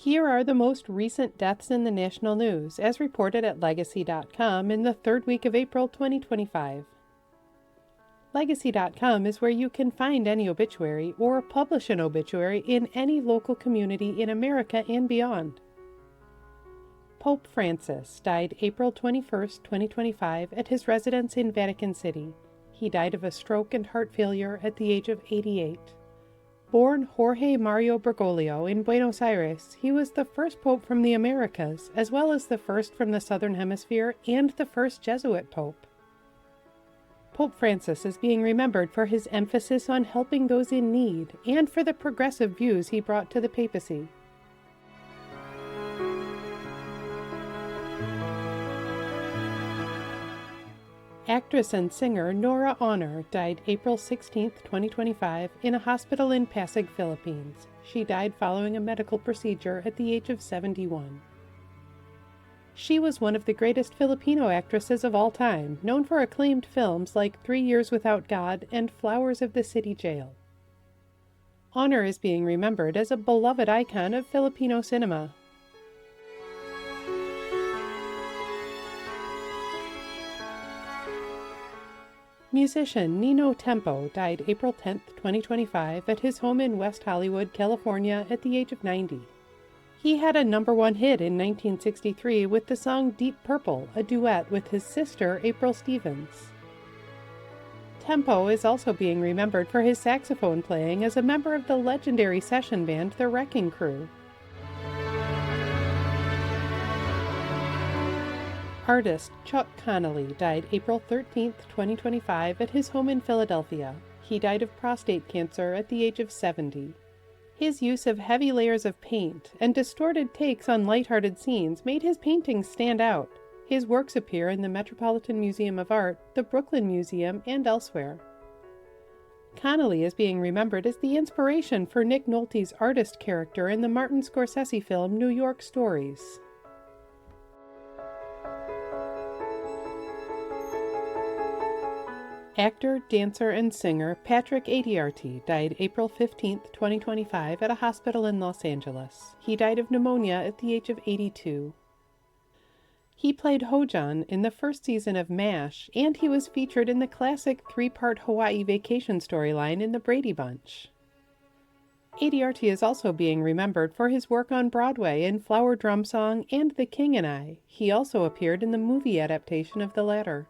Here are the most recent deaths in the national news, as reported at Legacy.com in the third week of April 2025. Legacy.com is where you can find any obituary or publish an obituary in any local community in America and beyond. Pope Francis died April 21, 2025, at his residence in Vatican City. He died of a stroke and heart failure at the age of 88. Born Jorge Mario Bergoglio in Buenos Aires, he was the first pope from the Americas, as well as the first from the Southern Hemisphere and the first Jesuit pope. Pope Francis is being remembered for his emphasis on helping those in need and for the progressive views he brought to the papacy. Actress and singer Nora Aunor died April 16, 2025, in a hospital in Pasig, Philippines. She died following a medical procedure at the age of 71. She was one of the greatest Filipino actresses of all time, known for acclaimed films like 3 Years Without God and Flowers of the City Jail. Aunor is being remembered as a beloved icon of Filipino cinema. Musician Nino died April 10, 2025, at his home in West Hollywood, California, at the age of 90. He had a #1 hit in 1963 with the song Deep Purple, a duet with his sister April Stevens. Tempo is also being remembered for his saxophone playing as a member of the legendary session band The Wrecking Crew. Artist Chuck Connelly died April 13, 2025, at his home in Philadelphia. He died of prostate cancer at the age of 70. His use of heavy layers of paint and distorted takes on lighthearted scenes made his paintings stand out. His works appear in the Metropolitan Museum of Art, the Brooklyn Museum, and elsewhere. Connelly is being remembered as the inspiration for Nick Nolte's artist character in the Martin Scorsese film New York Stories. Actor, dancer, and singer Patrick Adiarte died April 15, 2025, at a hospital in Los Angeles. He died of pneumonia at the age of 82. He played Ho-Jon in the first season of MASH, and he was featured in the classic 3-part Hawaii Vacation storyline in The Brady Bunch. Adiarte is also being remembered for his work on Broadway in Flower Drum Song and The King and I. He also appeared in the movie adaptation of the latter.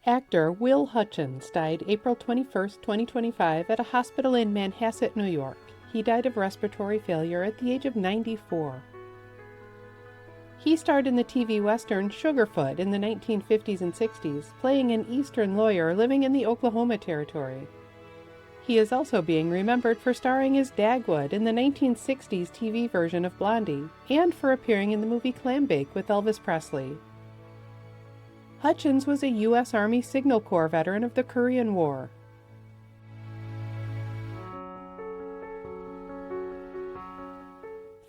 Actor Will Hutchins died April 21, 2025, at a hospital in Manhasset, New York. He died of respiratory failure at the age of 94. He starred in the TV western Sugarfoot in the 1950s and 60s, playing an Eastern lawyer living in the Oklahoma Territory. He is also being remembered for starring as Dagwood in the 1960s TV version of Blondie, and for appearing in the movie Clambake with Elvis Presley. Hutchins was a U.S. Army Signal Corps veteran of the Korean War.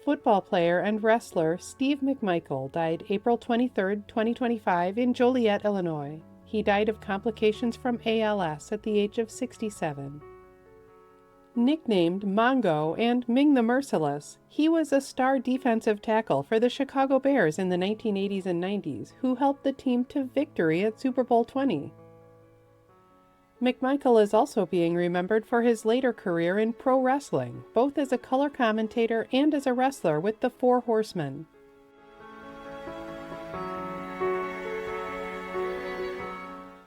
Football player and wrestler Steve McMichael died April 23, 2025, in Joliet, Illinois. He died of complications from ALS at the age of 67. Nicknamed Mongo and Ming the Merciless, he was a star defensive tackle for the Chicago Bears in the 1980s and 90s, who helped the team to victory at Super Bowl 20. McMichael is also being remembered for his later career in pro wrestling, both as a color commentator and as a wrestler with the Four Horsemen.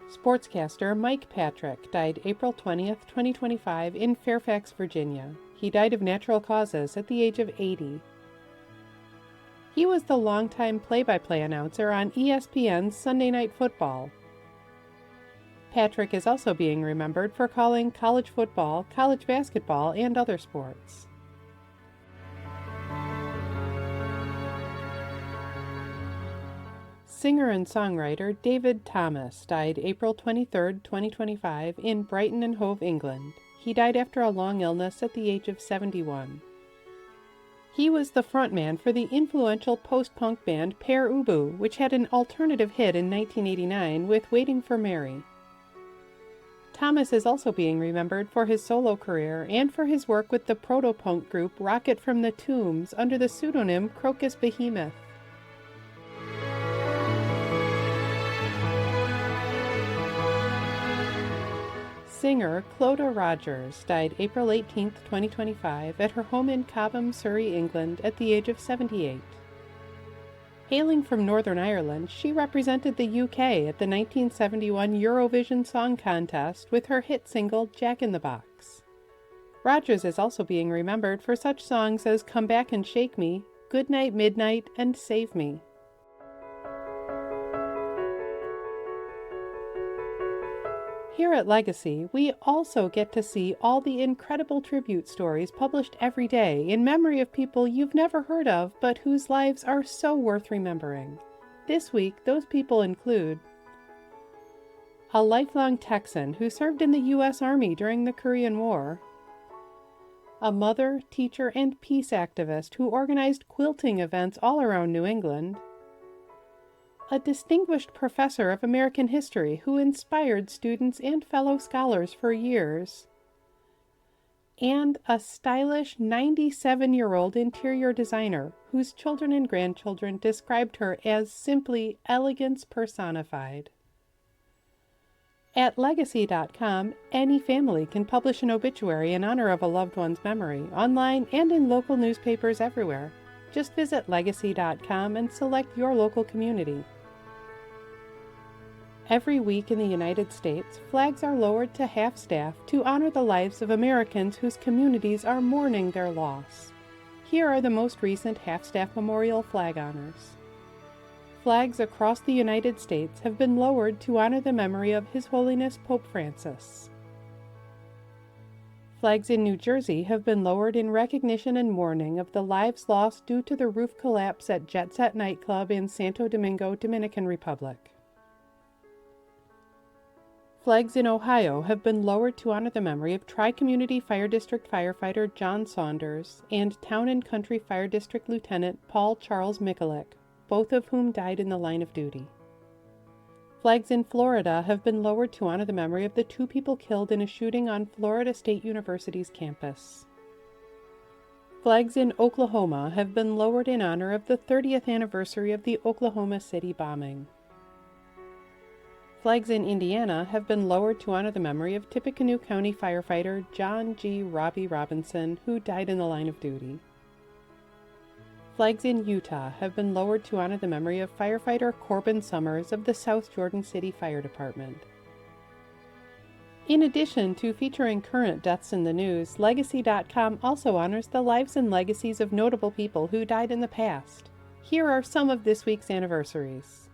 Sportscaster Mike Patrick died April 20, 2025, in Fairfax, Virginia. He died of natural causes at the age of 80. He was the longtime play-by-play announcer on ESPN's Sunday Night Football. Patrick is also being remembered for calling college football, college basketball, and other sports. Singer and songwriter David Thomas died April 23, 2025, in Brighton and Hove, England. He died after a long illness at the age of 71. He was the frontman for the influential post-punk band Pere Ubu, which had an alternative hit in 1989 with Waiting for Mary. Thomas is also being remembered for his solo career and for his work with the proto-punk group Rocket from the Tombs under the pseudonym Crocus Behemoth. Singer Clodagh Rodgers died April 18, 2025, at her home in Cobham, Surrey, England, at the age of 78. Hailing from Northern Ireland, she represented the UK at the 1971 Eurovision Song Contest with her hit single Jack in the Box. Rodgers is also being remembered for such songs as Come Back and Shake Me, Goodnight Midnight, and Save Me. Here at Legacy, we also get to see all the incredible tribute stories published every day in memory of people you've never heard of but whose lives are so worth remembering. This week, those people include a lifelong Texan who served in the U.S. Army during the Korean War, a mother, teacher, and peace activist who organized quilting events all around New England, a distinguished professor of American history who inspired students and fellow scholars for years, and a stylish 97-year-old interior designer whose children and grandchildren described her as simply elegance personified. At Legacy.com, any family can publish an obituary in honor of a loved one's memory, online and in local newspapers everywhere. Just visit Legacy.com and select your local community. Every week in the United States, flags are lowered to half-staff to honor the lives of Americans whose communities are mourning their loss. Here are the most recent half-staff memorial flag honors. Flags across the United States have been lowered to honor the memory of His Holiness Pope Francis. Flags in New Jersey have been lowered in recognition and mourning of the lives lost due to the roof collapse at Jet Set nightclub in Santo Domingo, Dominican Republic. Flags in Ohio have been lowered to honor the memory of Tri-Community Fire District firefighter John Saunders and Town and Country Fire District Lieutenant Paul Charles Mikulik, both of whom died in the line of duty. Flags in Florida have been lowered to honor the memory of the 2 people killed in a shooting on Florida State University's campus. Flags in Oklahoma have been lowered in honor of the 30th anniversary of the Oklahoma City bombing. Flags in Indiana have been lowered to honor the memory of Tippecanoe County firefighter John G. Robbie Robinson, who died in the line of duty. Flags in Utah have been lowered to honor the memory of firefighter Corbin Summers of the South Jordan City Fire Department. In addition to featuring current deaths in the news, Legacy.com also honors the lives and legacies of notable people who died in the past. Here are some of this week's anniversaries.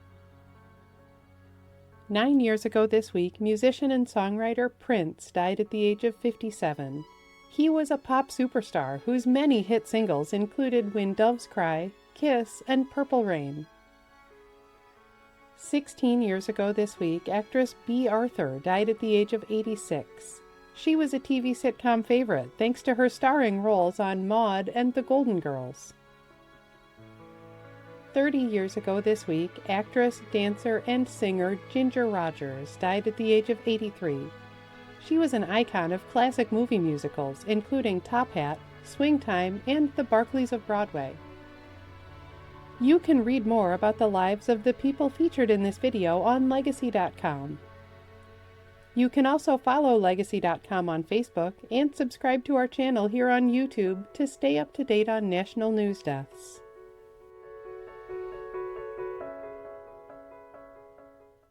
9 years ago this week, musician and songwriter Prince died at the age of 57. He was a pop superstar whose many hit singles included When Doves Cry, Kiss, and Purple Rain. 16 years ago this week, actress Bea Arthur died at the age of 86. She was a TV sitcom favorite thanks to her starring roles on Maude and The Golden Girls. 30 years ago this week, actress, dancer, and singer Ginger Rogers died at the age of 83. She was an icon of classic movie musicals, including Top Hat, Swing Time, and The Barkleys of Broadway. You can read more about the lives of the people featured in this video on Legacy.com. You can also follow Legacy.com on Facebook and subscribe to our channel here on YouTube to stay up to date on national news deaths.